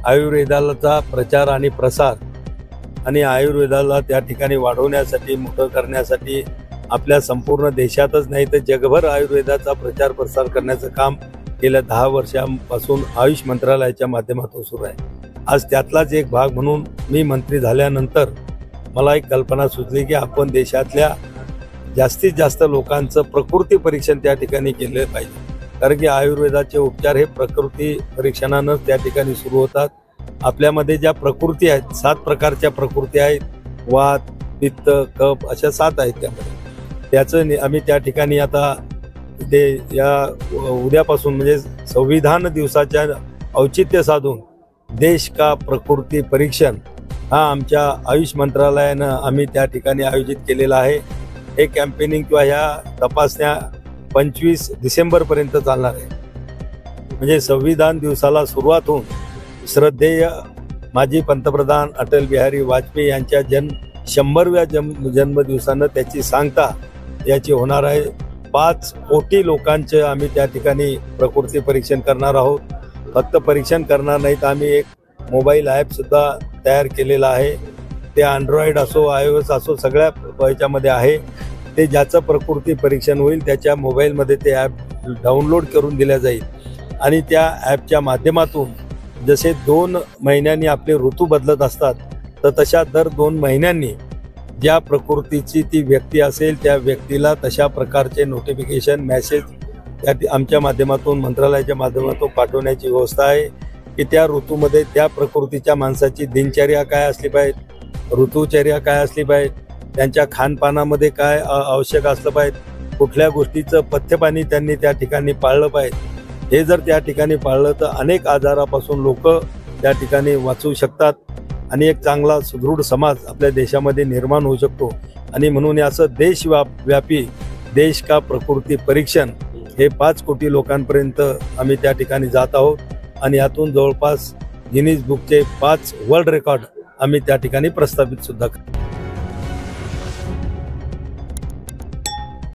आयुर्वेदाचा प्रचार आणि प्रसार आणि आयुर्वेदाला त्या ठिकाणी वाढवण्यासाठी, मोठं करण्यासाठी आपल्या संपूर्ण देशातच नाही तर जगभर आयुर्वेदाचा प्रचार प्रसार करण्याचं काम गेल्या 10 वर्षांपासून आयुष मंत्रालयाच्या माध्यमातून सुरू आहे। आज त्यातलाच एक भाग म्हणून मी मंत्री झाल्यानंतर मला एक कल्पना सुचली की आपण देशातल्या जास्तीत जास्त लोकांचं प्रकृती परीक्षण त्या ठिकाणी केले पाहिजे, कारण की आयुर्वेदाचे उपचार हे प्रकृती परीक्षणानंच त्या ठिकाणी सुरू होतात। आपल्यामध्ये ज्या प्रकृती आहेत, 7 प्रकारच्या प्रकृती आहेत, वात, पित्त, कफ अशा 7 आहेत त्यामध्ये। त्याचं आम्ही त्या ठिकाणी आता ते या उद्यापासून म्हणजे संविधान दिवसाच्या औचित्य साधून देश का प्रकृती परीक्षण हा आमच्या आयुष मंत्रालयानं आम्ही त्या ठिकाणी आयोजित केलेला आहे। हे कॅम्पेनिंग किंवा ह्या तपासण्या 25 डिसेंबरपर्यंत चालणार आहे। म्हणजे संविधान दिवसाला सुरुवात होऊन श्रद्धेय माजी पंतप्रधान अटल बिहारी वाजपेयी यांच्या 100व्या जन्मदिवसानं त्याची सांगता याची होणार आहे। 5 कोटी लोकांचे आम्ही त्या ठिकाणी प्रकृती परीक्षण करणार आहोत। फक्त परीक्षण करणार नाही तर आम्ही एक मोबाईल ॲप सुद्धा तयार केलेला आहे। ते अँड्रॉइड असो, iOS असो, सगळ्या याच्यामध्ये आहे। ते ज्याचं प्रकृती परीक्षण होईल त्याच्या मोबाईलमध्ये ते ॲप डाउनलोड करून दिल्या जाईल आणि त्या ॲपच्या माध्यमातून जसे 2 महिन्यांनी आपले ऋतू बदलत असतात तर तशा दर 2 महिन्यांनी ज्या प्रकृतीची ती व्यक्ती असेल त्या व्यक्तीला तशा प्रकारचे नोटिफिकेशन मेसेज त्या आमच्या माध्यमातून, मंत्रालयाच्या माध्यमातून पाठवण्याची व्यवस्था आहे की त्या ऋतूमध्ये त्या प्रकृतीच्या माणसाची दिनचर्या काय असली पाहिजे, ऋतुचर्या काय असली पाहिजे, त्यांच्या खानपानामध्ये काय आवश्यक असलं पाहिजे, कुठल्या गोष्टीचं पथ्यपाणी त्यांनी त्या ठिकाणी पाळलं पाहिजे। हे जर त्या ठिकाणी पाळलं तर अनेक आजारापासून लोक त्या ठिकाणी वाचू शकतात आणि एक चांगला सुदृढ समाज आपल्या देशामध्ये निर्माण होऊ शकतो। आणि म्हणून असं देशव्यापी देश का प्रकृती परीक्षण हे 5 कोटी लोकांपर्यंत आम्ही त्या ठिकाणी जात आहोत आणि यातून जवळपास गिनीज बुकचे 5 वर्ल्ड रेकॉर्ड आम्ही त्या ठिकाणी प्रस्थापित सुद्धा करतो।